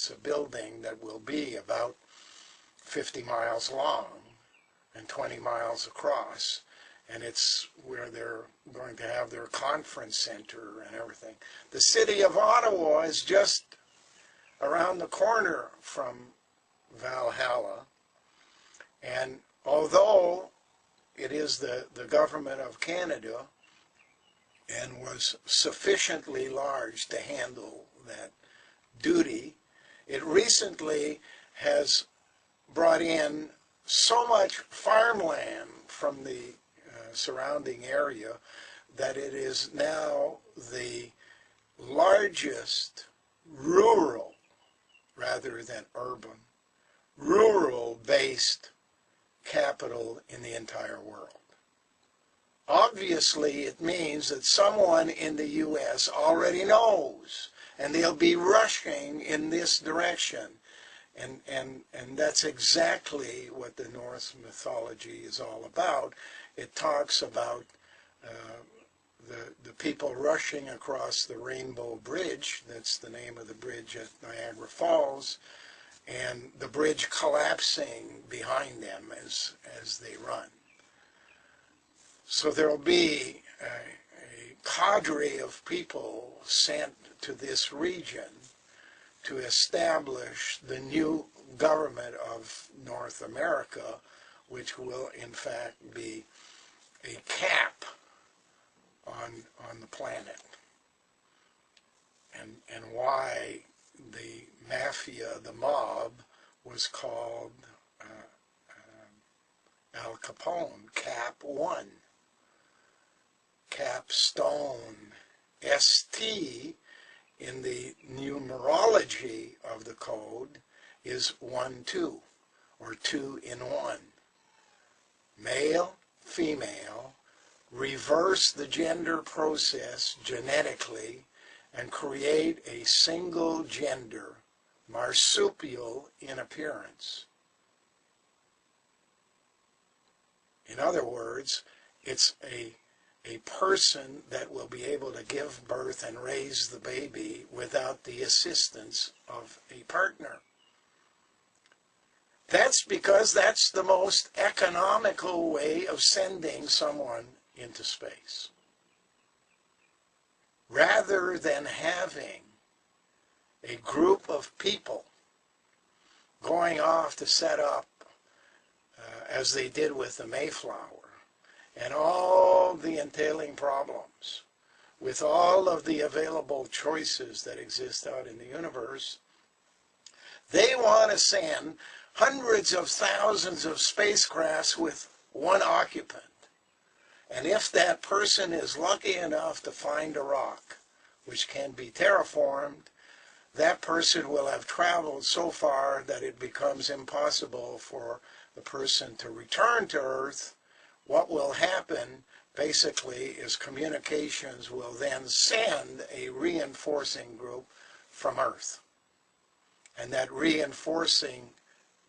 It's a building that will be about 50 miles long and 20 miles across, and it's where they're going to have their conference center and everything. The city of Ottawa is just around the corner from Valhalla, and although it is the government of Canada and was sufficiently large to handle that duty, it recently has brought in so much farmland from the surrounding area that it is now the largest rural, rather than urban, rural-based capital in the entire world. Obviously, it means that someone in the U.S. already knows, and they'll be rushing in this direction. And that's exactly what the Norse mythology is all about. It talks about the people rushing across the Rainbow Bridge. That's the name of the bridge at Niagara Falls, and the bridge collapsing behind them as they run. So there will be a cadre of people sent to this region to establish the new government of North America, which will in fact be a cap on the planet. And why the mafia, the mob, was called Al Capone, Cap 1. Capstone, ST, in the numerology of the code is 1-2, or 2 in 1. Male, female, reverse the gender process genetically and create a single gender, marsupial in appearance. In other words, it's a person that will be able to give birth and raise the baby without the assistance of a partner. That's because that's the most economical way of sending someone into space. Rather than having a group of people going off to set up, as they did with the Mayflower, and all the entailing problems, with all of the available choices that exist out in the universe, they want to send hundreds of thousands of spacecrafts with one occupant. And if that person is lucky enough to find a rock, which can be terraformed, that person will have traveled so far that it becomes impossible for the person to return to Earth. What will happen, basically, is communications will then send a reinforcing group from Earth. And that reinforcing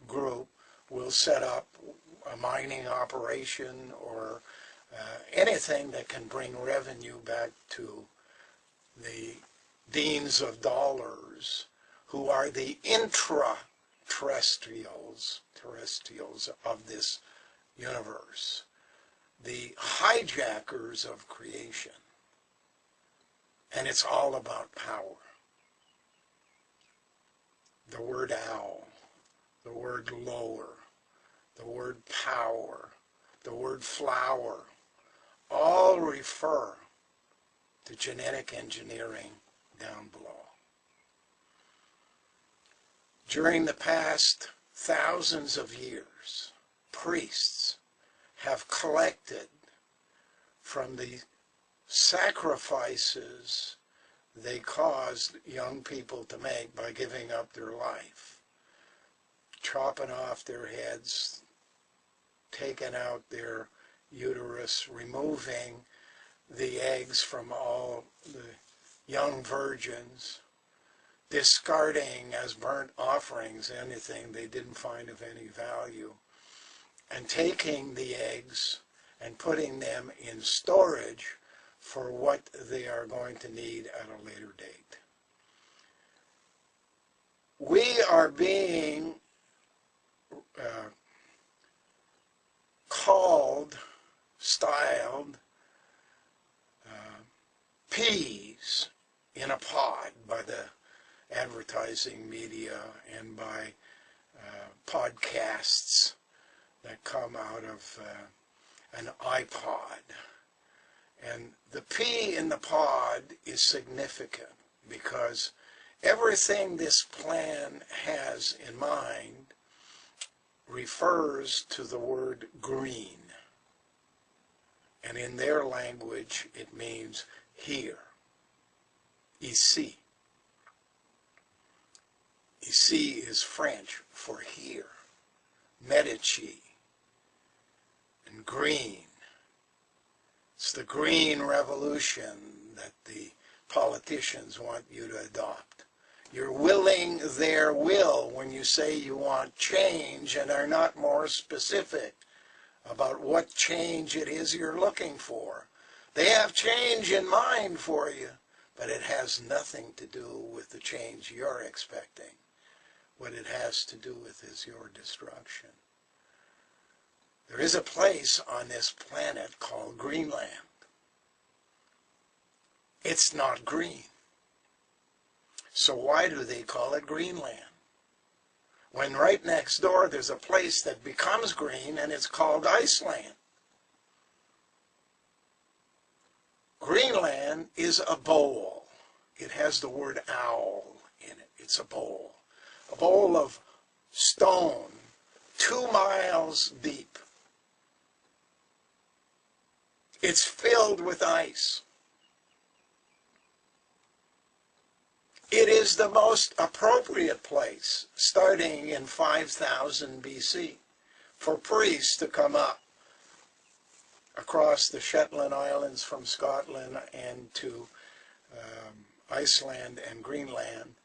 group will set up a mining operation or anything that can bring revenue back to the deans of dollars, who are the intra-terrestrials of this universe, the hijackers of creation. And it's all about power. The word owl, the word lower, the word power, the word flower, all refer to genetic engineering down below. During the past thousands of years, priests have collected from the sacrifices they caused young people to make by giving up their life, chopping off their heads, taking out their uterus, removing the eggs from all the young virgins, discarding as burnt offerings anything they didn't find of any value, and taking the eggs and putting them in storage for what they are going to need at a later date. We are being called, styled, peas in a pod by the advertising media and by podcasts that come out of an iPod. And the pea in the pod is significant because everything this plan has in mind refers to the word green. And in their language, it means here. Ici. Ici is French for here. Medici. And green. It's the green revolution that the politicians want you to adopt. You're willing their will when you say you want change and are not more specific about what change it is you're looking for. They have change in mind for you, but it has nothing to do with the change you're expecting. What it has to do with is your destruction. There is a place on this planet called Greenland. It's not green. So why do they call it Greenland? When right next door there's a place that becomes green and it's called Iceland. Greenland is a bowl. It has the word owl in it. It's a bowl. A bowl of stone 2 miles deep. It's filled with ice. It is the most appropriate place, starting in 5000 BC, for priests to come up across the Shetland Islands from Scotland and to Iceland and Greenland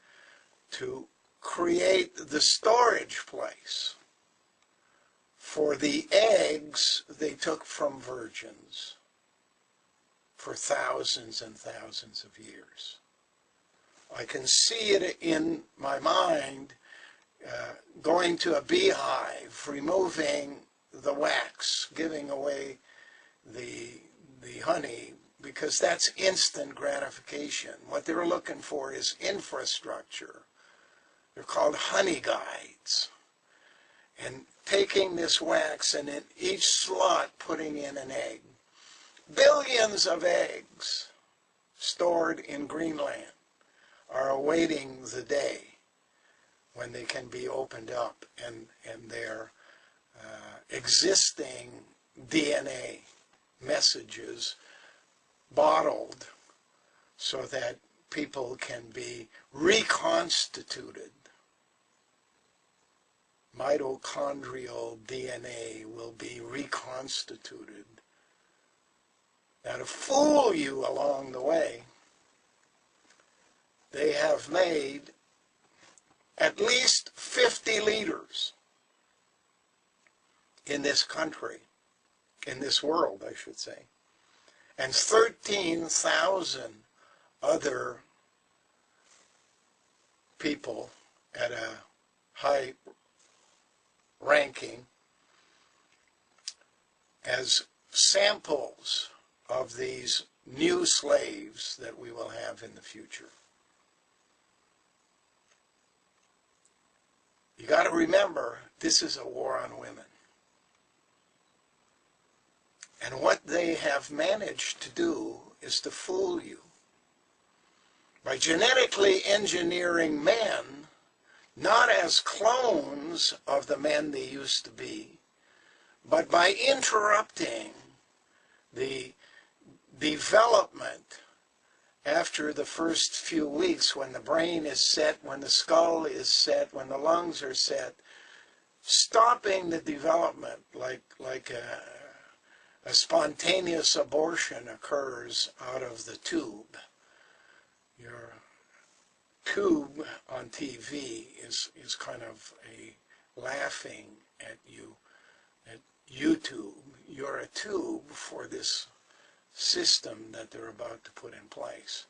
to create the storage place for the eggs they took from virgins for thousands and thousands of years. I can see it in my mind going to a beehive, removing the wax, giving away the honey, because that's instant gratification. What they're looking for is infrastructure. They're called honey guides. And taking this wax and in each slot putting in an egg. Billions of eggs stored in Greenland are awaiting the day when they can be opened up and their existing DNA messages bottled so that people can be reconstituted. Mitochondrial DNA will be reconstituted. Now, to fool you along the way, they have made at least 50 leaders in this country, in this world, I should say, and 13,000 other people at a high ranking as samples of these new slaves that we will have in the future. You got to remember, this is a war on women. And what they have managed to do is to fool you by genetically engineering men, not as clones of the men they used to be, but by interrupting the development after the first few weeks, when the brain is set, when the skull is set, when the lungs are set, stopping the development like a spontaneous abortion occurs out of the tube. Your tube on TV is kind of a laughing at you, at YouTube. You're a tube for this system that they're about to put in place.